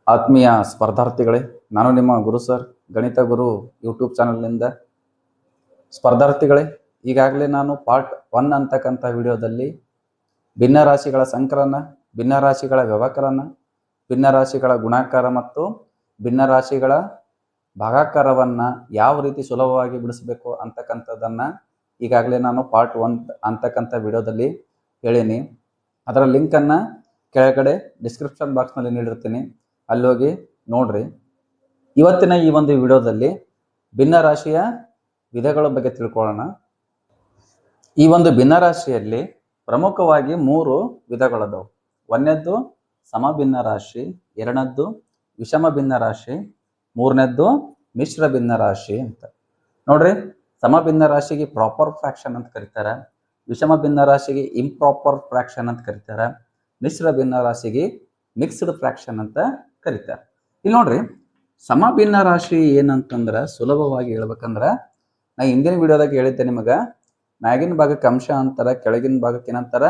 ಆತ್ಮೀಯ ಸ್ಪರ್ಧಾರ್ಥಿಗಳೇ, ನಾನು ನಿಮ್ಮ ಗುರು ಸರ್ ಗಣಿತ ಗುರು ಯೂಟ್ಯೂಬ್ ಚಾನಲ್ನಿಂದ. ಸ್ಪರ್ಧಾರ್ಥಿಗಳೇ, ಈಗಾಗಲೇ ನಾನು ಪಾರ್ಟ್ 1 ಅಂತಕ್ಕಂಥ ವಿಡಿಯೋದಲ್ಲಿ ಭಿನ್ನರಾಶಿಗಳ ಸಂಕಲನ, ಭಿನ್ನರಾಶಿಗಳ ವ್ಯವಕಲನ, ಭಿನ್ನರಾಶಿಗಳ ಗುಣಾಕಾರ ಮತ್ತು ಭಿನ್ನರಾಶಿಗಳ ಭಾಗಾಕಾರವನ್ನು ಯಾವ ರೀತಿ ಸುಲಭವಾಗಿ ಬಿಡಿಸಬೇಕು ಅಂತಕ್ಕಂಥದ್ದನ್ನು ಈಗಾಗಲೇ ನಾನು ಪಾರ್ಟ್ 1 ಅಂತಕ್ಕಂಥ ವಿಡಿಯೋದಲ್ಲಿ ಹೇಳೀನಿ. ಅದರ ಲಿಂಕನ್ನು ಕೆಳಗಡೆ ಡಿಸ್ಕ್ರಿಪ್ಷನ್ ಬಾಕ್ಸ್ನಲ್ಲಿ ನೀಡಿರ್ತೀನಿ, ಅಲ್ಲಿ ಹೋಗಿ ನೋಡ್ರಿ. ಇವತ್ತಿನ ಈ ಒಂದು ವಿಡಿಯೋದಲ್ಲಿ ಭಿನ್ನರಾಶಿಯ ವಿಧಗಳ ಬಗ್ಗೆ ತಿಳ್ಕೊಳ್ಳೋಣ. ಈ ಒಂದು ಭಿನ್ನರಾಶಿಯಲ್ಲಿ ಪ್ರಮುಖವಾಗಿ 3 ವಿಧಗಳದವು. ಒಂದನೇದ್ದು ಸಮಭಿನ್ನರಾಶಿ, ಎರಡನೇದ್ದು ವಿಷಮ ಭಿನ್ನರಾಶಿ, ಮೂರನೇದ್ದು ಮಿಶ್ರ ಭಿನ್ನರಾಶಿ ಅಂತ. ನೋಡ್ರಿ, ಸಮಭಿನ್ನರಾಶಿಗೆ ಪ್ರಾಪರ್ ಫ್ರಾಕ್ಷನ್ ಅಂತ ಕರೀತಾರೆ, ವಿಷಮ ಭಿನ್ನರಾಶಿಗೆ ಇಂಪ್ರಾಪರ್ ಫ್ರಾಕ್ಷನ್ ಅಂತ ಕರೀತಾರೆ, ಮಿಶ್ರ ಭಿನ್ನರಾಶಿಗೆ ಮಿಕ್ಸ್ಡ್ ಫ್ರಾಕ್ಷನ್ ಅಂತ ಕರೀತಾರೆ. ಇಲ್ಲಿ ನೋಡ್ರಿ, ಸಮಭಿನ್ನ ರಾಶಿ ಏನಂತಂದ್ರೆ ಸುಲಭವಾಗಿ ಹೇಳ್ಬೇಕಂದ್ರೆ, ನಾ ಹಿಂದಿನ ವಿಡಿಯೋದಾಗ ಹೇಳಿದ್ದೆ ನಿಮಗೆ, ಮ್ಯಾಗಿನ ಭಾಗಕ್ಕೆ ಅಂಶ ಅಂತಾರ, ಕೆಳಗಿನ ಭಾಗಕ್ಕೆ ಏನಂತಾರ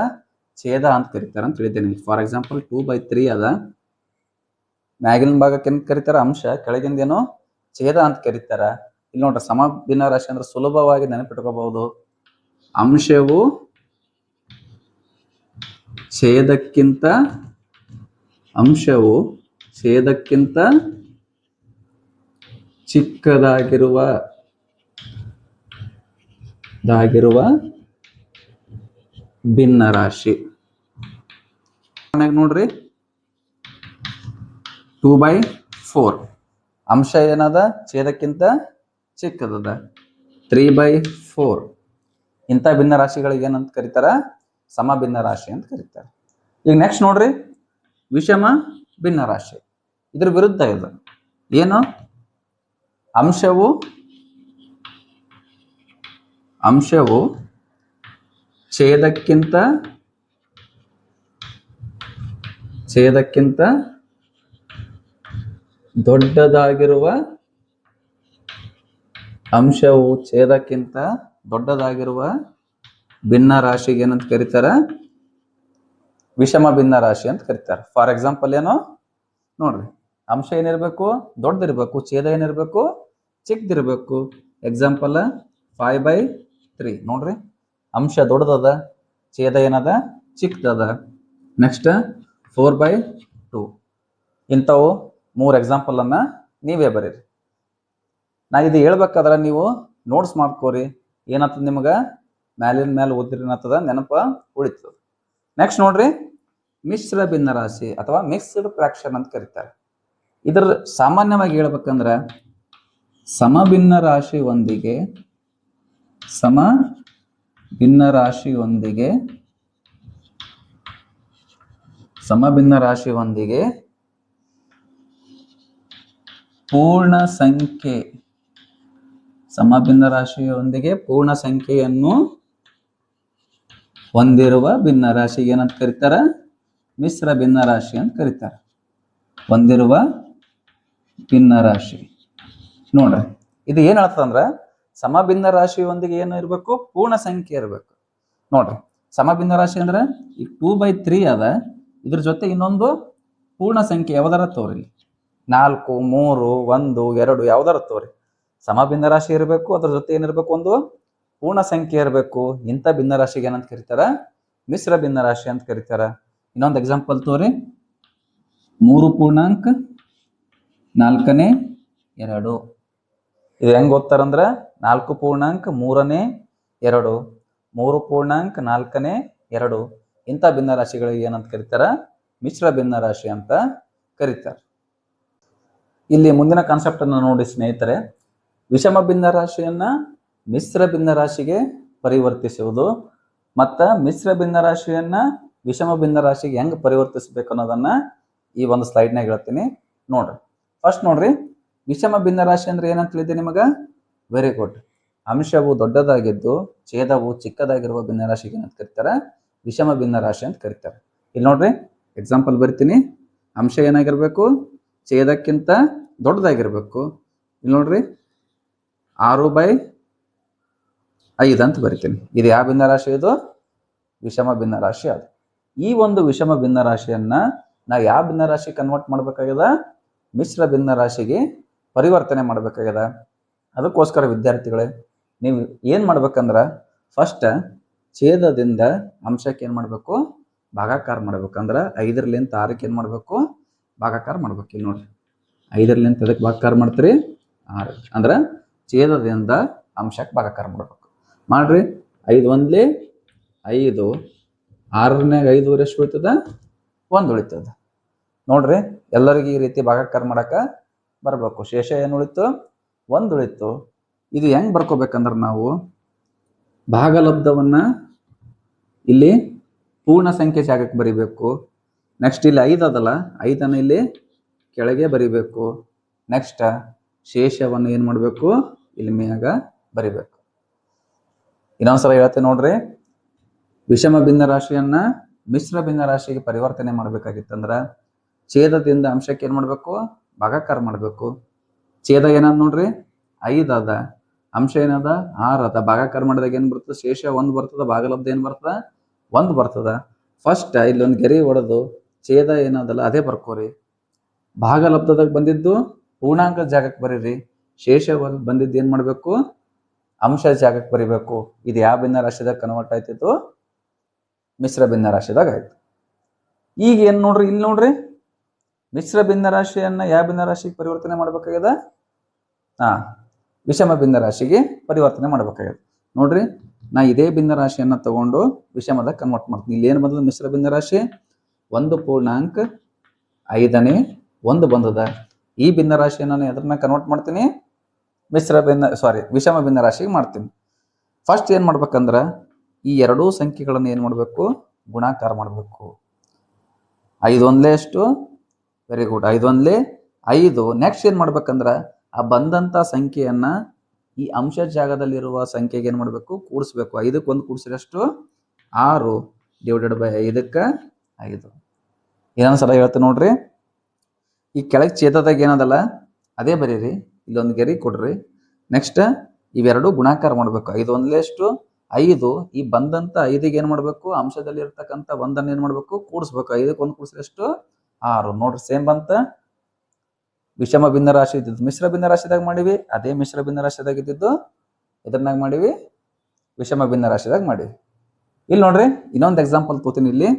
ಛೇದ ಅಂತ ಕರೀತಾರ ಅಂತ ಹೇಳಿದ್ದೇನೆ. ಫಾರ್ ಎಕ್ಸಾಂಪಲ್ 2/3 ಅದ, ಮ್ಯಾಗಿನ ಭಾಗಕ್ಕೆ ಏನ್ ಕರೀತಾರ ಅಂಶ, ಕೆಳಗಿಂದೇನೋ ಛೇದ ಅಂತ ಕರೀತಾರ. ಇಲ್ಲಿ ನೋಡ್ರಿ, ಸಮಭಿನ್ನ ರಾಶಿ ಅಂದ್ರೆ ಸುಲಭವಾಗಿ ನೆನಪಿಟ್ಕೋಬಹುದು, ಅಂಶವು ಛೇದಕ್ಕಿಂತ ಚಿಕ್ಕದಾಗಿರುವ ಭಿನ್ನರಾಶಿ. ನೋಡ್ರಿ, 2/4 ಅಂಶ ಏನದ ಛೇದಕ್ಕಿಂತ ಚಿಕ್ಕದದ, 3/4 ಇಂಥ ಭಿನ್ನರಾಶಿಗಳಿಗೆ ಏನಂತ ಕರೀತಾರ, ಸಮಭಿನ್ನ ರಾಶಿ ಅಂತ ಕರೀತಾರೆ. ಈಗ ನೆಕ್ಸ್ಟ್ ನೋಡ್ರಿ, ವಿಷಮ ಭಿನ್ನರಾಶಿ. ಇದ್ರ ವಿರುದ್ಧ ಇದು ಏನು, ಅಂಶವು ಛೇದಕ್ಕಿಂತ ದೊಡ್ಡದಾಗಿರುವ ಭಿನ್ನ ರಾಶಿಗೆ ಏನಂತ ಕರೀತಾರ, ವಿಷಮ ಭಿನ್ನ ರಾಶಿ ಅಂತ ಕರೀತಾರೆ. ಫಾರ್ ಎಕ್ಸಾಂಪಲ್ ಏನು ನೋಡ್ರಿ, ಅಂಶ ಏನಿರ್ಬೇಕು ದೊಡ್ಡದಿರ್ಬೇಕು, ಛೇದ ಏನಿರ್ಬೇಕು ಚಿಕ್ಕದಿರ್ಬೇಕು. ಎಕ್ಸಾಂಪಲ್ 5/3 ನೋಡ್ರಿ, ಅಂಶ ದೊಡ್ಡದದ, ಛೇದ ಏನದ ಚಿಕ್ಕದದ. ನೆಕ್ಸ್ಟ್ 4/2. ಇಂಥವು 3 ಎಕ್ಸಾಂಪಲ್ ಅನ್ನ ನೀವೇ ಬರೀರಿ. ನಾ ಇದು ಹೇಳ್ಬೇಕಾದ್ರೆ ನೀವು ನೋಟ್ಸ್ ಮಾಡ್ಕೋರಿ, ಏನಂತದ ನಿಮ್ಗೆ ಮ್ಯಾಲಿನ ಮೇಲೆ ಓದಿರಿ ಏನತ್ತದ ನೆನಪ ಉಳಿತದ. ನೆಕ್ಸ್ಟ್ ನೋಡ್ರಿ, ಮಿಶ್ರ ಭಿನ್ನರಾಶಿ ಅಥವಾ ಮಿಕ್ಸ್ಡ್ ಫ್ರಾಕ್ಷನ್ ಅಂತ ಕರೀತಾರೆ. ಇದರ ಸಾಮಾನ್ಯವಾಗಿ ಹೇಳ್ಬೇಕಂದ್ರೆ, ಸಮಭಿನ್ನ ರಾಶಿಯೊಂದಿಗೆ ಪೂರ್ಣ ಸಂಖ್ಯೆಯನ್ನು ಹೊಂದಿರುವ ಭಿನ್ನ ರಾಶಿಗೆ ಏನಂತ ಕರೀತಾರ, ಮಿಶ್ರ ಭಿನ್ನ ರಾಶಿ ಅಂತ ಕರೀತಾರೆ. ಹೊಂದಿರುವ ಭಿನ್ನ ರಾಶಿ ನೋಡ್ರಿ, ಇದು ಏನ್ ಹೇಳ್ತದಂದ್ರ, ಸಮಭಿನ್ನ ರಾಶಿಯೊಂದಿಗೆ ಏನು ಇರಬೇಕು, ಪೂರ್ಣ ಸಂಖ್ಯೆ ಇರಬೇಕು. ನೋಡ್ರಿ, ಸಮಭಿನ್ನ ರಾಶಿ ಅಂದ್ರೆ ಈಗ 2/3 ಅದ, ಇದ್ರ ಜೊತೆ ಇನ್ನೊಂದು ಪೂರ್ಣ ಸಂಖ್ಯೆ ಯಾವ್ದಾರ ತೋರಿ, 4, 3, 1, 2 ಯಾವ್ದಾರ ತೋರಿ. ಸಮಭಿನ್ನ ರಾಶಿ ಇರಬೇಕು, ಅದ್ರ ಜೊತೆ ಏನಿರ್ಬೇಕು, ಒಂದು ಪೂರ್ಣ ಸಂಖ್ಯೆ ಇರಬೇಕು. ಇಂಥ ಭಿನ್ನ ರಾಶಿಗೆ ಏನಂತ ಕರೀತಾರ, ಮಿಶ್ರ ಭಿನ್ನ ರಾಶಿ ಅಂತ ಕರೀತಾರ. ಇನ್ನೊಂದು ಎಕ್ಸಾಂಪಲ್ ತೋರಿ, 3/4 ಇದು ಹೆಂಗ್ ಓದ್ತಾರಂದ್ರ 4/3 3/4 ಇಂಥ ಭಿನ್ನ ರಾಶಿಗಳಿಗೆ ಏನಂತ ಕರೀತಾರ, ಮಿಶ್ರ ಭಿನ್ನ ರಾಶಿ ಅಂತ ಕರೀತಾರೆ. ಇಲ್ಲಿ ಮುಂದಿನ ಕಾನ್ಸೆಪ್ಟ್ ಅನ್ನು ನೋಡಿ ಸ್ನೇಹಿತರೆ, ವಿಷಮ ಭಿನ್ನ ರಾಶಿಯನ್ನ ಮಿಶ್ರ ಭಿನ್ನ ರಾಶಿಗೆ ಪರಿವರ್ತಿಸುವುದು ಮತ್ತು ಮಿಶ್ರ ಭಿನ್ನ ರಾಶಿಯನ್ನ ವಿಷಮ ಭಿನ್ನ ರಾಶಿಗೆ ಹೆಂಗ್ ಪರಿವರ್ತಿಸಬೇಕು ಅನ್ನೋದನ್ನ ಈ ಒಂದು ಸ್ಲೈಡ್ನಾಗ ಹೇಳ್ತೀನಿ ನೋಡ್ರಿ. ಫಸ್ಟ್ ನೋಡ್ರಿ, ವಿಷಮ ಭಿನ್ನ ರಾಶಿ ಅಂದ್ರೆ ಏನಂತ ಹೇಳಿದೆ ನಿಮಗ, ವೆರಿ ಗುಡ್. ಅಂಶವು ದೊಡ್ಡದಾಗಿದ್ದು ಛೇದವು ಚಿಕ್ಕದಾಗಿರುವ ಭಿನ್ನ ರಾಶಿಗೆ ಏನಂತ ಕರೀತಾರೆ, ವಿಷಮ ಭಿನ್ನ ರಾಶಿ ಅಂತ ಕರೀತಾರೆ. ಇಲ್ಲಿ ನೋಡ್ರಿ, ಎಕ್ಸಾಂಪಲ್ ಬರ್ತೀನಿ, ಅಂಶ ಏನಾಗಿರ್ಬೇಕು, ಛೇದಕ್ಕಿಂತ ದೊಡ್ಡದಾಗಿರ್ಬೇಕು. ಇಲ್ಲಿ ನೋಡ್ರಿ, 6/5 ಅಂತ ಬರಿತೀನಿ. ಇದು ಯಾವ ಭಿನ್ನ ರಾಶಿ, ಇದು ವಿಷಮ ಭಿನ್ನ ರಾಶಿ. ಅದು ಈ ಒಂದು ವಿಷಮ ಭಿನ್ನ ರಾಶಿಯನ್ನ ನಾವು ಯಾವ ಭಿನ್ನರಾಶಿ ಕನ್ವರ್ಟ್ ಮಾಡಬೇಕಾಗಿದೆ, ಮಿಶ್ರ ಭಿನ್ನ ರಾಶಿಗೆ ಪರಿವರ್ತನೆ ಮಾಡಬೇಕಾಗ್ಯದ. ಅದಕ್ಕೋಸ್ಕರ ವಿದ್ಯಾರ್ಥಿಗಳೇ ನೀವು ಏನು ಮಾಡ್ಬೇಕಂದ್ರೆ ಫಸ್ಟ್ ಛೇದದಿಂದ ಅಂಶಕ್ಕೆ ಏನು ಮಾಡಬೇಕು, ಭಾಗಾಕಾರ ಮಾಡ್ಬೇಕಂದ್ರೆ 5ರಿಂದ 6ಕ್ಕೆ ಏನು ಮಾಡಬೇಕು, ಭಾಗಾಕಾರ ಮಾಡ್ಬೇಕು. ಇಲ್ಲಿ ನೋಡ್ರಿ 5ರಿಂದ ಅದಕ್ಕೆ ಭಾಗಾಕಾರ ಮಾಡ್ತೀರಿ 6 ಅಂದ್ರೆ ಛೇದದಿಂದ ಅಂಶಕ್ಕೆ ಭಾಗಾಕಾರ ಮಾಡ್ಬೇಕು. ಮಾಡ್ರಿ 5 1 5, 6ನ್ಯಾಗ 5 ಎಷ್ಟು ಉಳಿತದ, 1 ಉಳಿತದ. ನೋಡ್ರಿ ಎಲ್ಲರಿಗೂ ಈ ರೀತಿ ಭಾಗಾಕಾರ ಮಾಡಕ ಬರ್ಬೇಕು. ಶೇಷ ಏನು ಉಳಿತು, 1 ಉಳಿತು. ಇದು ಹೆಂಗ್ ಬರ್ಕೋಬೇಕಂದ್ರೆ ನಾವು ಭಾಗಲಬ್ಧವನ್ನ ಇಲ್ಲಿ ಪೂರ್ಣ ಸಂಖ್ಯೆ ಜಾಗಕ್ಕೆ ಬರಿಬೇಕು. ನೆಕ್ಸ್ಟ್ ಇಲ್ಲಿ 5 ಅದಲ್ಲ, 5ಅನ್ನು ಇಲ್ಲಿ ಕೆಳಗೆ ಬರಿಬೇಕು. ನೆಕ್ಸ್ಟ್ ಶೇಷವನ್ನು ಏನು ಮಾಡಬೇಕು, ಇಲ್ಲಿ ಮ್ಯಾಗ ಬರಿಬೇಕು. ಇನ್ನೊಂದ್ಸಲ ಹೇಳ್ತೇನೆ ನೋಡ್ರಿ. ವಿಷಮ ಭಿನ್ನ ರಾಶಿಯನ್ನ ಮಿಶ್ರ ಭಿನ್ನ ರಾಶಿಗೆ ಪರಿವರ್ತನೆ ಮಾಡ್ಬೇಕಾಗಿತ್ತಂದ್ರ ಛೇದದಿಂದ ಅಂಶಕ್ಕೆ ಏನು ಮಾಡಬೇಕು, ಭಾಗಾಕಾರ ಮಾಡಬೇಕು. ಛೇದ ಏನದ ನೋಡ್ರಿ 5 ಅದ, ಅಂಶ ಏನದ 6 ಅದ. ಭಾಗಾಕಾರ ಮಾಡಿದಾಗ ಏನು ಬರ್ತದೆ, ಶೇಷ 1 ಬರ್ತದ, ಭಾಗಲಬ್ಧ ಏನು ಬರ್ತದ, 1 ಬರ್ತದ. ಫಸ್ಟ್ ಇಲ್ಲೊಂದು ಗೆರೆ ಹೊಡೆದು ಛೇದ ಏನದಲ್ಲ ಅದೇ ಬರ್ಕೋರಿ. ಭಾಗಲಬ್ಧದಾಗ ಬಂದಿದ್ದು ಪೂರ್ಣಾಂಕ ಜಾಗಕ್ಕೆ ಬರೀರಿ. ಶೇಷ ಬಂದಿದ್ದು ಏನು ಮಾಡಬೇಕು, ಅಂಶ ಜಾಗಕ್ಕೆ ಬರಿಬೇಕು. ಇದು ಯಾವ ಭಿನ್ನ ರಾಶಿದಾಗ ಕನ್ವರ್ಟ್ ಆಯ್ತಿತ್ತು, ಮಿಶ್ರ ಭಿನ್ನ ರಾಶಿದಾಗ ಆಯ್ತು. ಈಗ ಏನು ನೋಡ್ರಿ, ಇಲ್ಲಿ ನೋಡ್ರಿ ಮಿಶ್ರ ಭಿನ್ನ ರಾಶಿಯನ್ನ ಯಾವ ಭಿನ್ನ ರಾಶಿಗೆ ಪರಿವರ್ತನೆ ಮಾಡ್ಬೇಕಾಗ್ಯದ, ವಿಷಮ ಭಿನ್ನ ರಾಶಿಗೆ ಪರಿವರ್ತನೆ ಮಾಡ್ಬೇಕಾಗ್ಯದ. ನೋಡ್ರಿ ನಾ ಇದೇ ಭಿನ್ನ ರಾಶಿಯನ್ನ ತಗೊಂಡು ವಿಷಮದಾಗ ಕನ್ವರ್ಟ್ ಮಾಡ್ತೀನಿ. ಇಲ್ಲಿ ಏನು ಬಂದದ, ಮಿಶ್ರ ಭಿನ್ನ ರಾಶಿ 1 ಪೂರ್ಣಾಂಕ 5ನೇ 1 ಬಂದದ. ಈ ಭಿನ್ನ ರಾಶಿಯನ್ನ ನಾನು ಎದ್ರನ್ನ ಕನ್ವರ್ಟ್ ಮಾಡ್ತೀನಿ, ವಿಷಮ ಭಿನ್ನ ರಾಶಿಗೆ ಮಾಡ್ತೀನಿ. ಫಸ್ಟ್ ಏನು ಮಾಡ್ಬೇಕಂದ್ರೆ ಈ ಎರಡೂ ಸಂಖ್ಯೆಗಳನ್ನು ಏನು ಮಾಡಬೇಕು, ಗುಣಾಕಾರ ಮಾಡಬೇಕು. 5 1 ಎಷ್ಟು, ವೆರಿ ಗುಡ್, 5 1 5. ನೆಕ್ಸ್ಟ್ ಏನು ಮಾಡ್ಬೇಕಂದ್ರೆ ಆ ಬಂದಂಥ ಸಂಖ್ಯೆಯನ್ನ ಈ ಅಂಶ ಜಾಗದಲ್ಲಿರುವ ಸಂಖ್ಯೆಗೆ ಏನು ಮಾಡಬೇಕು, ಕೂಡಿಸ್ಬೇಕು. 5ಕ್ಕೆ 1 ಕೂಡಿಸಿದಷ್ಟು 6 ಡಿವೈಡೆಡ್ ಬೈ 5ಕ್ಕೆ 5. ಇನ್ನೊಂದ್ಸಲ ಹೇಳ್ತೀನಿ ನೋಡ್ರಿ. ಈ ಕೆಳಗೆ ಛೇದದಾಗ ಏನದಲ್ಲ ಅದೇ ಬರೀರಿ, ಇಲ್ಲೊಂದು ಗೆರೆ ಕೊಡ್ರಿ. ನೆಕ್ಸ್ಟ್ ಇವೆರಡು ಗುಣಾಕಾರ ಮಾಡಬೇಕು. 5 1 ಎಷ್ಟು, 5. ಈ ಬಂದಂತ 5ಗೆ ಏನು ಮಾಡಬೇಕು, ಅಂಶದಲ್ಲಿ ಇರ್ತಕ್ಕಂಥ 1ಅನ್ನು ಏನು ಮಾಡಬೇಕು, ಕೂಡಿಸ್ಬೇಕು. 5ಕ್ಕೆ 1 ಕೂಡಿಸಿದ್ರೆ ಎಷ್ಟು, 6. ನೋಡ್ರಿ ಸೇಮ್ ಬಂತ. ವಿಷಮ ಭಿನ್ನ ರಾಶಿ ಇದ್ದಿದ್ದು ಮಿಶ್ರ ಭಿನ್ನ ರಾಶಿದಾಗ ಮಾಡಿವಿ, ಅದೇ ಮಿಶ್ರ ಭಿನ್ನ ರಾಶಿದಾಗ ಇದ್ದಿದ್ದು ಇದನ್ನಾಗ ಮಾಡಿವಿ, ವಿಷಮ ಭಿನ್ನ ರಾಶಿದಾಗ ಮಾಡಿವಿ. ಇಲ್ಲಿ ನೋಡ್ರಿ ಇನ್ನೊಂದು ಎಕ್ಸಾಂಪಲ್ ತೋತೀನಿ. ಇಲ್ಲಿ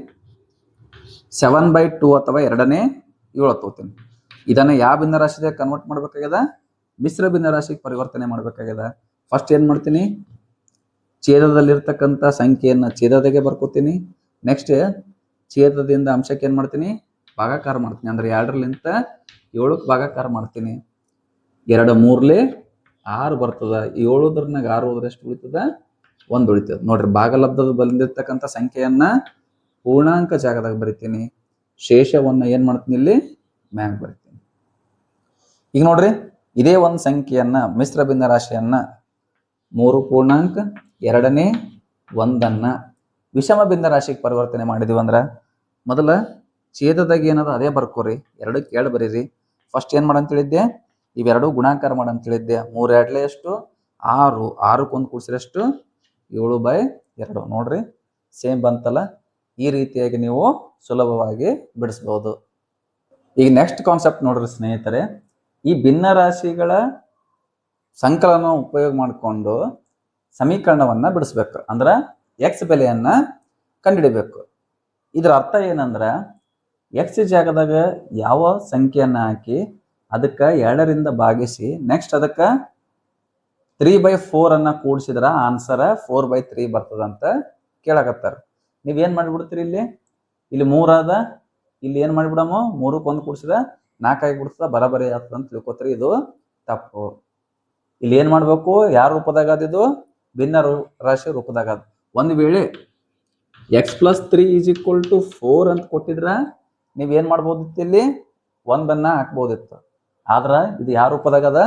7/2 ಅಥವಾ 2ನೇ 7 ತೋತೀನಿ. ಇದನ್ನ ಯಾವ ಭಿನ್ನ ರಾಶಿದಾಗ ಕನ್ವರ್ಟ್ ಮಾಡ್ಬೇಕಾಗ್ಯದ, ಮಿಶ್ರ ಭಿನ್ನ ರಾಶಿಗೆ ಪರಿವರ್ತನೆ ಮಾಡ್ಬೇಕಾಗ್ಯದ. ಫಸ್ಟ್ ಏನ್ ಮಾಡ್ತೀನಿ, ಛೇದದಲ್ಲಿರ್ತಕ್ಕಂಥ ಸಂಖ್ಯೆಯನ್ನ ಛೇದದಾಗೆ ಬರ್ಕೋತೀನಿ. ನೆಕ್ಸ್ಟ್ ಛೇದದಿಂದ ಅಂಶಕ್ಕೆ ಏನ್ ಮಾಡ್ತೀನಿ, ಭಾಗಾಕಾರ ಮಾಡ್ತೀನಿ. ಅಂದ್ರೆ 2ರಿಂದ 7ಕ್ಕೆ ಭಾಗಾಕಾರ ಮಾಡ್ತೀನಿ. 2 3 6 ಬರ್ತದ. 7ದ್ರನಾಗ 6 ಹೋದ್ರೆ ಎಷ್ಟು ಉಳಿತದ, 1 ಉಳಿತದ. ನೋಡ್ರಿ ಭಾಗಲಬ್ಧದ ಬಂದಿರ್ತಕ್ಕಂಥ ಸಂಖ್ಯೆಯನ್ನ ಪೂರ್ಣಾಂಕ ಜಾಗದಾಗ ಬರಿತೀನಿ. ಶೇಷವನ್ನ ಏನ್ ಮಾಡ್ತೀನಿ, ಇಲ್ಲಿ ಮ್ಯಾಗ ಬರಿತೀನಿ. ಈಗ ನೋಡ್ರಿ ಇದೇ ಒಂದು ಸಂಖ್ಯೆಯನ್ನ ಮಿಶ್ರ ಭಿನ್ನ ರಾಶಿಯನ್ನ 3 ಪೂರ್ಣಾಂಕ 2ನೇ 1ಅನ್ನ ವಿಷಮ ಭಿನ್ನ ರಾಶಿಗೆ ಪರಿವರ್ತನೆ ಮಾಡಿದೀವಿ ಅಂದ್ರ ಮೊದಲ ಛೇದದಾಗ ಏನದ ಅದೇ ಬರ್ಕೋರಿ. 2ಕ್ಕೆ 2 ಬರೀರಿ. ಫಸ್ಟ್ ಏನ್ ಮಾಡಂತ ಹೇಳಿದ್ದೆ, ಇವೆರಡು ಗುಣಾಕಾರ ಮಾಡಂತ ಹೇಳಿದ್ದೆ. 3 2 ಎಷ್ಟು, 6. 6ಕ್ಕೆ 1 ಕೂಡಿಸಿರಷ್ಟು 7/2. ನೋಡ್ರಿ ಸೇಮ್ ಬಂತಲ್ಲ. ಈ ರೀತಿಯಾಗಿ ನೀವು ಸುಲಭವಾಗಿ ಬಿಡಿಸ್ಬಹುದು. ಈಗ ನೆಕ್ಸ್ಟ್ ಕಾನ್ಸೆಪ್ಟ್ ನೋಡ್ರಿ ಸ್ನೇಹಿತರೆ, ಈ ಭಿನ್ನ ರಾಶಿಗಳ ಸಂಕಲನ ಉಪಯೋಗ ಮಾಡಿಕೊಂಡು ಸಮೀಕರಣವನ್ನ ಬಿಡಿಸ್ಬೇಕು. ಅಂದ್ರ ಎಕ್ಸ್ ಬೆಲೆಯನ್ನ ಕಂಡುಹಿಡಿಬೇಕು. ಇದರ ಅರ್ಥ ಏನಂದ್ರ ಎಕ್ಸ್ ಜಾಗದಾಗ ಯಾವ ಸಂಖ್ಯೆಯನ್ನ ಹಾಕಿ ಅದಕ್ಕೆ 2ರಿಂದ ಭಾಗಿಸಿ ನೆಕ್ಸ್ಟ್ ಅದಕ್ಕೆ 3/4 ಅನ್ನ ಕೂಡಿಸಿದ್ರ ಆನ್ಸರ್ 4/3 ಬರ್ತದಂತ ಕೇಳಕತ್ತಾರ. ನೀವೇನ್ ಮಾಡಿಬಿಡ್ತೀರಿ, ಇಲ್ಲಿ 3 ಅದ, ಇಲ್ಲಿ ಏನ್ ಮಾಡಿಬಿಡಮ, 3ಕ್ಕೆ 1 ಕೂಡಿಸಿದ 4 ಆಗಿಬಿಡ್ತದ, ಬರಬರಿ ಆಗ್ತದ ಅಂತ ತಿಳ್ಕೊತೀರಿ. ಇದು ತಪ್ಪು. ಇಲ್ಲಿ ಏನ್ ಮಾಡ್ಬೇಕು, ಯಾವ ರೂಪದಾಗ ಅದಿದು, ಭಿನ್ನ ರಾಶಿ ರೂಪದಾಗ ಅದ. ಒಂದು ವೇಳೆ x+3 = 4 ಅಂತ ಕೊಟ್ಟಿದ್ರ ನೀವೇನ್ ಮಾಡ್ಬೋದಿತ್ತು, ಇಲ್ಲಿ 1ಅನ್ನ ಹಾಕ್ಬೋದಿತ್ತು. ಆದ್ರ ಇದು ಯಾವ ರೂಪದಾಗ ಅದ,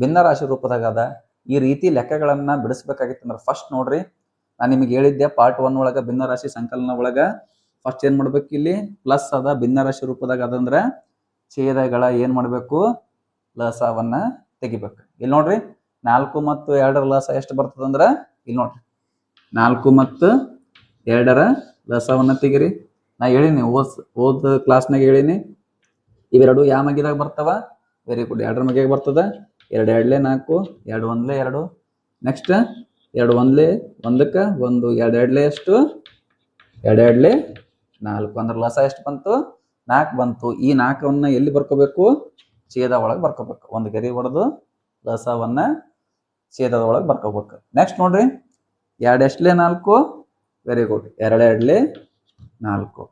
ಭಿನ್ನ ರಾಶಿ ರೂಪದಾಗ ಅದ. ಈ ರೀತಿ ಲೆಕ್ಕಗಳನ್ನ ಬಿಡಿಸ್ಬೇಕಾಗಿತ್ತು ಅಂದ್ರೆ ಫಸ್ಟ್ ನೋಡ್ರಿ, ನಾನು ನಿಮಗೆ ಹೇಳಿದ್ದೆ ಪಾರ್ಟ್ 1 ಒಳಗ ಭಿನ್ನ ರಾಶಿ ಸಂಕಲನ ಒಳಗ ಫಸ್ಟ್ ಏನ್ ಮಾಡ್ಬೇಕು, ಇಲ್ಲಿ ಪ್ಲಸ್ ಅದ, ಭಿನ್ನ ರಾಶಿ ರೂಪದಾಗ ಅದಂದ್ರ ಛೇದಗಳ ಏನ್ ಮಾಡ್ಬೇಕು, ಲಸವನ್ನ ತೆಗಿಬೇಕು. ಇಲ್ಲಿ ನೋಡ್ರಿ 4 ಮತ್ತು 2ರ ಲಸ ಎಷ್ಟು ಬರ್ತದಂದ್ರ, ಇಲ್ಲಿ ನೋಡ್ರಿ 4 ಮತ್ತು 2ರ ಲಸವನ್ನ ತೆಗಿರಿ. ನಾ ಹೇಳಿನಿ ಓದ್ ಕ್ಲಾಸ್ನಾಗ ಹೇಳಿನಿ. ಇವೆರಡು ಯಾವ ಮಗಿದಾಗ ಬರ್ತಾವ? ವೆರಿ ಗುಡ್, 2ರ ಮಗಿಯಾಗ ಬರ್ತದ. 2 2 4, 2 1 2. ನೆಕ್ಸ್ಟ್ 2 1 1ಕ್ಕೆ 1, 2 2 ಎಷ್ಟು? 2 2 4. ಅಂದ್ರೆ ಲಸ ಎಷ್ಟು ಬಂತು? 4 ಬಂತು. ಈ 4ನ್ನ ಎಲ್ಲಿ ಬರ್ಕೋಬೇಕು? ಛೇದ ಒಳಗೆ ಬರ್ಕೋಬೇಕು. ಒಂದು ಗೆರೆ ಹೊಡೆದು ಲಸವನ್ನ ಛೇದದ ಒಳಗೆ ಬರ್ಕೋಬೇಕು. ನೆಕ್ಸ್ಟ್ ನೋಡ್ರಿ, 2 ಎಷ್ಟಲೇ 4? Very good, 2 2 4.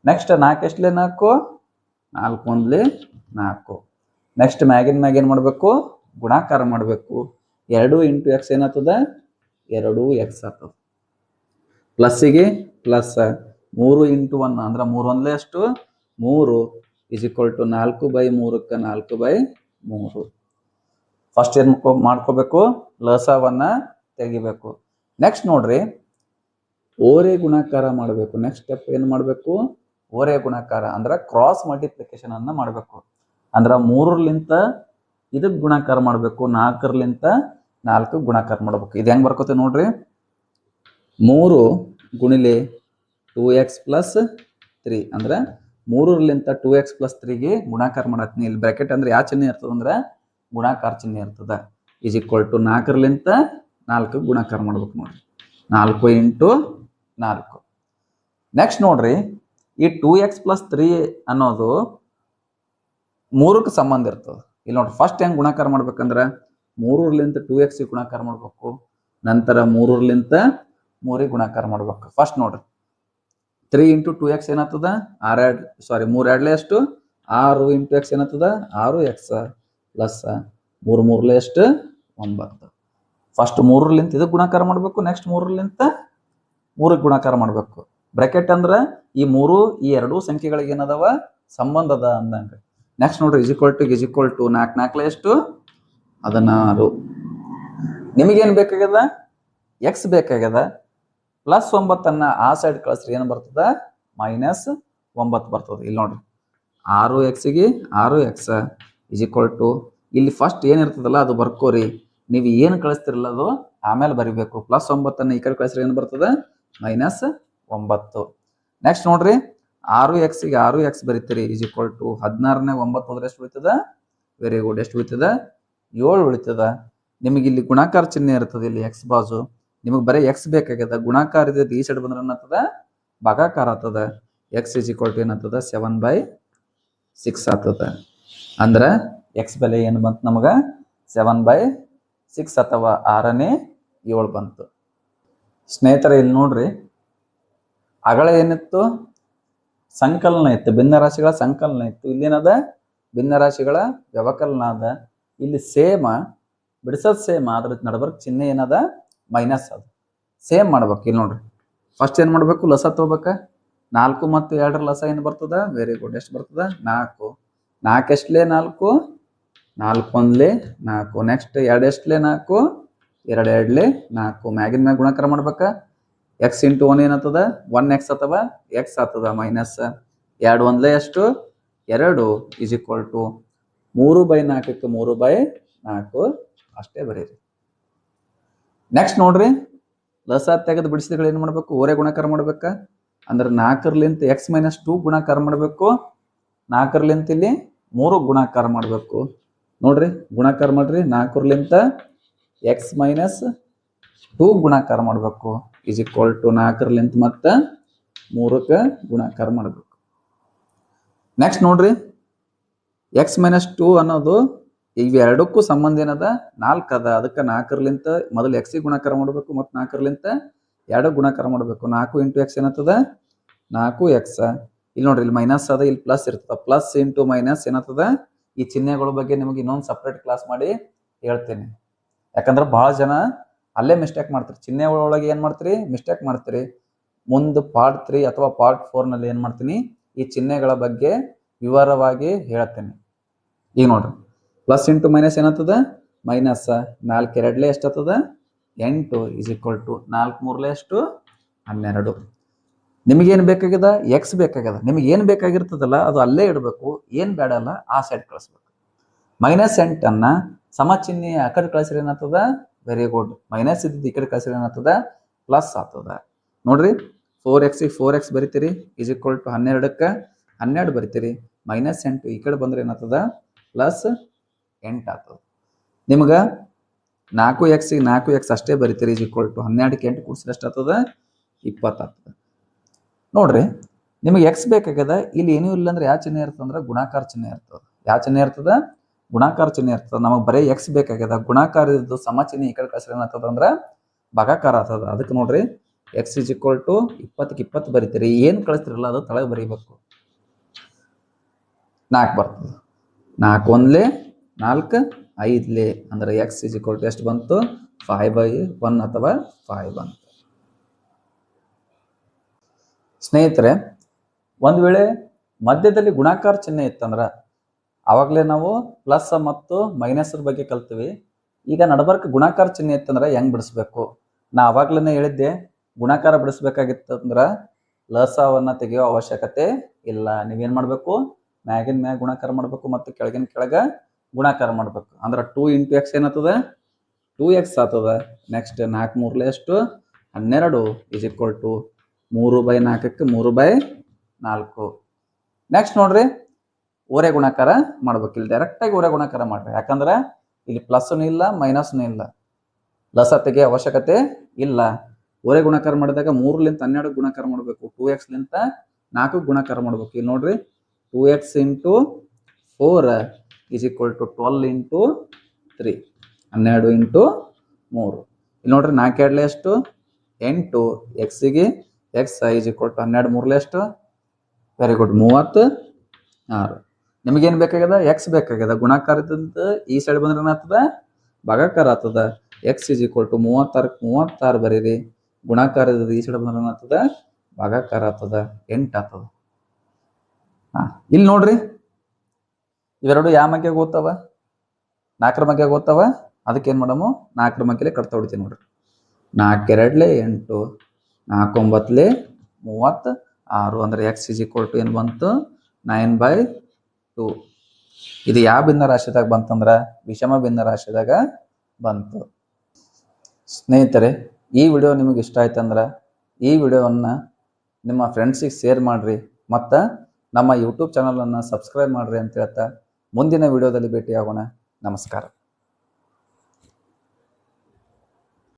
ನೆಕ್ಸ್ಟ್ 4 ಎಷ್ಟಲೇ 4? 4 1 4. ನೆಕ್ಸ್ಟ್ ಮ್ಯಾಗಿನ ಏನು ಮಾಡಬೇಕು? ಗುಣಾಕಾರ ಮಾಡಬೇಕು. 2 ಇಂಟು ಎಕ್ಸ್ ಏನಾಗ್ತದ? 2x ಆಗ್ತದ. ಪ್ಲಸ್ಸಿಗೆ ಪ್ಲಸ್ 3 ಇಂಟು 1 ಅಂದ್ರೆ 3 1 ಎಷ್ಟು? 3 = 4/3ಕ್ಕೆ 4/3. ಫಸ್ಟ್ ಏನು ಮಾಡ್ಕೋಬೇಕು? ಲಸವನ್ನ ತೆಗಿಬೇಕು. ನೆಕ್ಸ್ಟ್ ನೋಡ್ರಿ, ಓರೆ ಗುಣಾಕಾರ ಮಾಡಬೇಕು. ನೆಕ್ಸ್ಟ್ ಸ್ಟೆಪ್ ಏನು ಮಾಡಬೇಕು? ಓರೆ ಗುಣಾಕಾರ ಅಂದ್ರೆ ಕ್ರಾಸ್ ಮಲ್ಟಿಪ್ಲಿಕೇಶನ್ ಅನ್ನ ಮಾಡಬೇಕು. ಅಂದ್ರೆ 3ರಿಂದ ಇದಕ್ಕೆ ಗುಣಾಕಾರ ಮಾಡಬೇಕು, 4ರಿಂದ 4 ಗುಣಾಕಾರ ಮಾಡಬೇಕು. ಇದು ಹೆಂಗೆ ಬರ್ಕೋತೀವಿ ನೋಡ್ರಿ, 3 ಗುಣಿಲೆ 2x + 3 ಅಂದ್ರೆ 3ರಿಂದ 2x + 3ಗೆ ಗುಣಾಕಾರ ಮಾಡತ್ತೀನಿ. ಇಲ್ಲಿ ಬ್ರಾಕೆಟ್ ಅಂದ್ರೆ ಯಾವ ಚಿಹ್ನೆ ಇರ್ತದೆ ಅಂದ್ರೆ ಗುಣಾಕಾರ ಚಿಹ್ನೆ ಇರ್ತದ. = 4ರಿಂದ 4 ಗುಣಾಕಾರ ಮಾಡ್ಬೇಕು ನೋಡ್ರಿ, 4 ಇಂಟು 4. ನೆಕ್ಸ್ಟ್ ನೋಡ್ರಿ, ಈ 2x + 3 ಅನ್ನೋದು 3ಕ್ಕೆ ಸಂಬಂಧ ಇರ್ತದೆ. ಇಲ್ಲಿ ನೋಡ್ರಿ, ಫಸ್ಟ್ ಹೆಂಗೆ ಗುಣಾಕಾರ ಮಾಡ್ಬೇಕಂದ್ರೆ 3ರಿಂದ 2x ಗುಣಾಕಾರ ಮಾಡ್ಬೇಕು, ನಂತರ 3ರಿಂದ 3 ಗುಣಾಕಾರ ಮಾಡ್ಬೇಕು. ಫಸ್ಟ್ ನೋಡ್ರಿ, 3 ಇಂಟು 2x ಏನಾಗ್ತದ? 3 2 ಎಷ್ಟು? 6 ಇಂಟು x ಏನಾಗ್ತದ? 6x ಪ್ಲಸ್ 3 3 ಎಷ್ಟು? 9. ಫಸ್ಟ್ 3ರಿಂದ ಇದಕ್ಕೆ ಗುಣಾಕಾರ ಮಾಡಬೇಕು, ನೆಕ್ಸ್ಟ್ 3ರಿಂದ 3ಕ್ಕೆ ಗುಣಾಕಾರ ಮಾಡಬೇಕು. ಬ್ರಾಕೆಟ್ ಅಂದ್ರೆ ಈ 3 ಈ ಎರಡೂ ಸಂಖ್ಯೆಗಳಿಗೆ ಏನದವ? ಸಂಬಂಧ ಅದ ಅಂದಂಗೆ. ನೆಕ್ಸ್ಟ್ ನೋಡ್ರಿ, = 4 4 ಎಷ್ಟು? 16. ನಿಮಗೇನು ಬೇಕಾಗ್ಯದ? x ಬೇಕಾಗ್ಯದ. +9 ಆ ಸೈಡ್ ಕಳಿಸ್ರಿ, ಏನು ಬರ್ತದ? -9 ಬರ್ತದೆ. ಇಲ್ಲಿ ನೋಡ್ರಿ, 6xಗೆ 6x = ಇಲ್ಲಿ ಫಸ್ಟ್ ಏನಿರ್ತದಲ್ಲ ಅದು ಬರ್ಕೋರಿ. ನೀವು ಏನು ಕಳಿಸ್ತಿರಲ್ಲ ಅದು ಆಮೇಲೆ ಬರಿಬೇಕು. +9 ಈ ಕಡೆ ಕಳಿಸ್ರಿ, ಏನು ಬರ್ತದ? -9. ನೆಕ್ಸ್ಟ್ ನೋಡ್ರಿ, 6xಗೆ 6x ಬರಿತೀರಿ, = 16ನೇ 9 ಹೋದ್ರೆ ಎಷ್ಟು ಉಳಿತದ? ವೆರಿ ಗುಡ್, ಎಷ್ಟು ಉಳಿತದ? 7 ಉಳಿತದ. ನಿಮಗೆ ಇಲ್ಲಿ ಗುಣಾಕಾರ ಚಿಹ್ನೆ ಇರ್ತದೆ, ಇಲ್ಲಿ x ಬಾಜು. ನಿಮಗೆ ಬರೀ x ಬೇಕಾಗ್ಯದ. ಗುಣಾಕಾರ ಇದೆ ಈ ಸೈಡ್ ಬಂದ್ರೆ ಏನಾಗ್ತದ? ಭಾಗಾಕಾರ ಆಗ್ತದ. x = ಏನಾಗ್ತದ? 7/6 ಆಗ್ತದ. ಅಂದ್ರೆ x ಬೆಲೆ ಏನು ಬಂತು ನಮಗೆ? 7/6 ಅಥವಾ 6ನೇ 7 ಬಂತು. ಸ್ನೇಹಿತರೆ, ಇಲ್ಲಿ ನೋಡ್ರಿ, ಅಗಳ ಏನಿತ್ತು? ಸಂಕಲನ ಇತ್ತು, ಭಿನ್ನರಾಶಿಗಳ ಸಂಕಲನ ಇತ್ತು. ಇಲ್ಲೇನದ? ಭಿನ್ನರಾಶಿಗಳ ವ್ಯವಕಲನ ಅದ. ಇಲ್ಲಿ ಸೇಮ ಬಿಡಿಸೋದು ಸೇಮ್, ಅದ್ರ ನಡಬರ್ಕ್ ಚಿಹ್ನೆ ಏನದ? ಮೈನಸ್ ಅದು. ಸೇಮ್ ಮಾಡ್ಬೇಕು. ಇಲ್ಲಿ ನೋಡ್ರಿ, ಫಸ್ಟ್ ಏನು ಮಾಡ್ಬೇಕು? ಲಸ ತಗೋಬೇಕ. 4 ಮತ್ತು 2ರ ಲಸ ಏನು ಬರ್ತದ? ವೆರಿ ಗುಡ್, ಎಷ್ಟು ಬರ್ತದ? 4. 4 ಎಷ್ಟಲೇ 4? 4 1 4. ನೆಕ್ಸ್ಟ್ 2 ಎಷ್ಟಲೇ 4? 2 2 4. ಮ್ಯಾಗಿನ ಮ್ಯಾಗ ಗುಣಾಕಾರ ಮಾಡ್ಬೇಕ. x ಇಂಟು 1 ಏನಾಗ್ತದ? 1x ಅಥವಾ x ಆಗ್ತದ. ಮೈನಸ್ 2 1 ಎಷ್ಟು? 2 = 3/4ಕ್ಕೆ 3/4 ಅಷ್ಟೇ ಬರೀರಿ. ನೆಕ್ಸ್ಟ್ ನೋಡ್ರಿ, ಲಸ ತೆಗೆದು ಬಿಡಿಸಿದ್ರೆ ಏನು ಮಾಡ್ಬೇಕು? ಓರೆ ಗುಣಾಕಾರ ಮಾಡ್ಬೇಕಾ? ಅಂದ್ರೆ 4ರಿಂದ x - 2 ಗುಣಾಕಾರ ಮಾಡಬೇಕು. 4ರಿಂದ ಇಲ್ಲಿ 3 ಗುಣಾಕಾರ ಮಾಡಬೇಕು. ನೋಡ್ರಿ, ಗುಣಾಕಾರ ಮಾಡ್ರಿ. 4ರಿಂದ x - 2 ಗುಣಾಕಾರ ಮಾಡಬೇಕು, = 4ರಿಂದ ಮತ್ತೆ 3ಕ್ಕೆ ಗುಣಾಕಾರ ಮಾಡಬೇಕು. ನೆಕ್ಸ್ಟ್ ನೋಡ್ರಿ, x - 2 ಅನ್ನೋದು ಇವೆರಡಕ್ಕೂ ಸಂಬಂಧ ಏನದ? 4 ಅದ. ಅದಕ್ಕೆ 4ರಿಂದ ಮೊದಲು x ಗುಣಾಕಾರ ಮಾಡಬೇಕು, ಮತ್ತು 4ರಿಂದ 2 ಗುಣಾಕಾರ ಮಾಡಬೇಕು. 4 ಇಂಟು x ಏನಾಗ್ತದ? 4x. ಇಲ್ಲಿ ನೋಡ್ರಿ, ಇಲ್ಲಿ ಮೈನಸ್ ಅದ, ಇಲ್ಲಿ ಪ್ಲಸ್ ಇರ್ತದ. ಪ್ಲಸ್ ಇಂಟು ಮೈನಸ್ ಏನಾಗ್ತದ? ಈ ಚಿಹ್ನೆಗಳ ಬಗ್ಗೆ ನಿಮಗೆ ಇನ್ನೊಂದು ಸಪ್ರೇಟ್ ಕ್ಲಾಸ್ ಮಾಡಿ ಹೇಳ್ತೇನೆ. ಯಾಕಂದ್ರೆ ಬಹಳ ಜನ ಅಲ್ಲೇ ಮಿಸ್ಟೇಕ್ ಮಾಡ್ತೀರಿ. ಚಿಹ್ನೆ ಒಳಗೆ ಏನು ಮಾಡ್ತೀರಿ? ಮಿಸ್ಟೇಕ್ ಮಾಡ್ತೀರಿ. ಮುಂದೆ ಪಾರ್ಟ್ 3 ಅಥವಾ ಪಾರ್ಟ್ 4ನಲ್ಲಿ ಏನು ಮಾಡ್ತೀನಿ? ಈ ಚಿಹ್ನೆಗಳ ಬಗ್ಗೆ ವಿವರವಾಗಿ ಹೇಳ್ತೇನೆ. ಈಗ ನೋಡ್ರಿ, ಪ್ಲಸ್ ಇಂಟು ಮೈನಸ್ ಏನಾಗ್ತದ? ಮೈನಸ್. 4 2 ಎಷ್ಟಾಗ್ತದ? 8 = 4 3 ಎಷ್ಟು? 12. ನಿಮಗೇನು ಬೇಕಾಗ್ಯದ? x ಬೇಕಾಗ್ಯದ. ನಿಮಗೆ ಏನು ಬೇಕಾಗಿರ್ತದಲ್ಲ ಅದು ಅಲ್ಲೇ ಇಡಬೇಕು. ಏನು ಬೇಡಲ್ಲ ಆ ಸೈಡ್ ಕಳಿಸ್ಬೇಕು. -8 ಸಮ ಚಿಹ್ನೆ ಆ ಕಡೆ ಕಳಿಸ್ರಿ, ಏನಾಗ್ತದ? ವೆರಿ ಗುಡ್, ಮೈನಸ್ ಇದ್ದಿದ್ದು ಈ ಕಡೆ ಕಳಿಸ್ರಿ, ಏನಾಗ್ತದ? ಪ್ಲಸ್ ಆಗ್ತದ. ನೋಡ್ರಿ, 4x 4x ಬರಿತೀರಿ, = 12ಕ್ಕೆ 12 ಬರಿತೀರಿ. -8 ಈ ಕಡೆ ಬಂದ್ರೆ ಏನಾಗ್ತದ +8 ಆಗ್ತದೆ. ನಿಮ್ಗೆ 4x 4x ಅಷ್ಟೇ ಬರಿತೀರಿ = 12ಕ್ಕೆ 8 ಕೂಡಿಸಿದ್ರೆ ಎಷ್ಟಾಗ್ತದ 20 ಆಗ್ತದೆ. ನೋಡ್ರಿ ನಿಮಗೆ x ಬೇಕಾಗ್ಯದ, ಇಲ್ಲಿ ಏನೂ ಇಲ್ಲ ಅಂದ್ರೆ ಯಾವ ಚಿಹ್ನೆ ಇರ್ತದಂದ್ರೆ ಗುಣಾಕಾರ ಚಿಹ್ನೆ ಇರ್ತದೆ. ಯಾವ ಚಿಹ್ನೆ ಇರ್ತದ? ಗುಣಾಕಾರ ಚಿಹ್ನೆ ಇರ್ತದೆ. ನಮಗೆ ಬರೀ x ಬೇಕಾಗ್ಯದ, ಗುಣಾಕಾರ ಇದ್ದು ಸಮ ಚಿಹ್ನೆ ಈ ಕಡೆ ಕಳಿಸಿದ್ರೆ ಏನಾಗ್ತದ ಅಂದ್ರೆ ಭಾಗಾಕಾರ ಆಗ್ತದ. ಅದಕ್ಕೆ ನೋಡ್ರಿ x = 20ಕ್ಕೆ 20 ಬರಿತೀರಿ, ಏನು ಕಳಿಸ್ತಿರಲ್ಲ ಅದು ತಳಗೆ ಬರೀಬೇಕು. 4 ಬರ್ತದೆ, 4 1 4 5 ಅಂದ್ರೆ x = ಎಷ್ಟು ಬಂತು 5/1 ಅಥವಾ 5 ಬಂತು. ಸ್ನೇಹಿತರೆ, ಒಂದು ವೇಳೆ ಮಧ್ಯದಲ್ಲಿ ಗುಣಾಕಾರ ಚಿಹ್ನೆ ಇತ್ತಂದ್ರೆ ಆವಾಗಲೇ ನಾವು ಪ್ಲಸ್ ಮತ್ತು ಮೈನಸ್ ಬಗ್ಗೆ ಕಲ್ತೀವಿ. ಈಗ ನಡಬರ್ಕ ಗುಣಾಕಾರ ಚಿಹ್ನೆ ಇತ್ತಂದ್ರೆ ಹೆಂಗ್ ಬಿಡಿಸ್ಬೇಕು? ನಾ ಅವಾಗ್ಲೇ ಹೇಳಿದ್ದೆ, ಗುಣಾಕಾರ ಬಿಡಿಸ್ಬೇಕಾಗಿತ್ತಂದ್ರೆ ಲಸವನ್ನ ತೆಗೆಯೋ ಅವಶ್ಯಕತೆ ಇಲ್ಲ. ನೀವೇನ್ ಮಾಡ್ಬೇಕು? ಮ್ಯಾಗಿನ ಮ್ಯಾಗ ಗುಣಾಕಾರ ಮಾಡ್ಬೇಕು ಮತ್ತು ಕೆಳಗಿನ ಕೆಳಗ ಗುಣಾಕಾರ ಮಾಡ್ಬೇಕು. ಅಂದ್ರೆ 2 × x ಏನಾಗ್ತದ 2x ಆಗ್ತದ. ನೆಕ್ಸ್ಟ್ 4 3 ಎಷ್ಟು 12 = 3/4ಕ್ಕೆ 3/4. ನೆಕ್ಸ್ಟ್ ನೋಡ್ರಿ ಓರೆ ಗುಣಾಕಾರ ಮಾಡ್ಬೇಕು. ಇಲ್ಲಿ ಡೈರೆಕ್ಟ್ ಆಗಿ ಓರೆ ಗುಣಾಕಾರ ಮಾಡ್ರಿ, ಯಾಕಂದ್ರೆ ಇಲ್ಲಿ ಪ್ಲಸ್ನು ಇಲ್ಲ ಮೈನಸ್ನು ಇಲ್ಲ, ಲಸ ತೆಗೆಯೋ ಅವಶ್ಯಕತೆ ಇಲ್ಲ. ಓರೆ ಗುಣಾಕಾರ ಮಾಡಿದಾಗ 3ಲಿಂದ 12 ಗುಣಾಕಾರ ಮಾಡಬೇಕು, 2x ಲಿಂದ 4 ಗುಣಾಕಾರ ಮಾಡ್ಬೇಕು. ಇಲ್ಲಿ ನೋಡ್ರಿ 2x × 4 = 12 × 3 12 × 3. ಇಲ್ಲಿ ನೋಡ್ರಿ 4 2 ಎಷ್ಟು 8, x ಗೆ x = 12 3 ಎಷ್ಟು ವೆರಿ ಗುಡ್ 36. ನಿಮಗೇನು ಬೇಕಾಗ್ಯದ? x ಬೇಕಾಗ್ಯದ. ಗುಣಾಕಾರದಿಂದ ಈ ಸೈಡ್ ಬಂದ್ರೆ ಏನಾಗ್ತದ ಭಾಗಾಕಾರ ಆಗ್ತದ. x = 36ಕ್ಕೆ 36 ಬರೀರಿ. ಗುಣಾಕಾರದಿಂದ ಈ ಸೈಡ್ ಬಂದ್ರೆ ಏನಾಗ್ತದ ಭಾಗಾಕಾರ ಆಗ್ತದ 8 ಆಗ್ತದ. ಇಲ್ಲಿ ನೋಡ್ರಿ ಇವೆರಡು ಯಾವ ಮಗ್ಗಿಗೆ ಓದ್ತಾವ? 4ರ ಮಗ್ಗಿಗೆ ಓದ್ತಾವ. ಅದಕ್ಕೆ ಏನ್ ಮಾಡಮು 4ರ ಮಗ್ಗಿಲೆ ಕಟ್ತಾ ಹೊಡಿತೀವಿ ನೋಡ್ರಿ. 4 2 8 4 9 36 ಅಂದ್ರೆ x = ಏನು ಬಂತು 9/2. ಇದು ಯಾವ ಭಿನ್ನ ರಾಶಿದಾಗ ಬಂತಂದ್ರ ವಿಷಮ ಭಿನ್ನ ರಾಶಿದಾಗ ಬಂತು. ಸ್ನೇಹಿತರೆ, ಈ ವಿಡಿಯೋ ನಿಮಗೆ ಇಷ್ಟ ಆಯ್ತಂದ್ರ ಈ ವಿಡಿಯೋವನ್ನ ನಿಮ್ಮ ಫ್ರೆಂಡ್ಸಿಗೆ ಶೇರ್ ಮಾಡ್ರಿ ಮತ್ತು ನಮ್ಮ ಯೂಟ್ಯೂಬ್ ಚಾನಲನ್ನು ಸಬ್ಸ್ಕ್ರೈಬ್ ಮಾಡ್ರಿ ಅಂತ ಹೇಳ್ತಾ ಮುಂದಿನ ವಿಡಿಯೋದಲ್ಲಿ ಭೇಟಿಯಾಗೋಣ. ನಮಸ್ಕಾರ.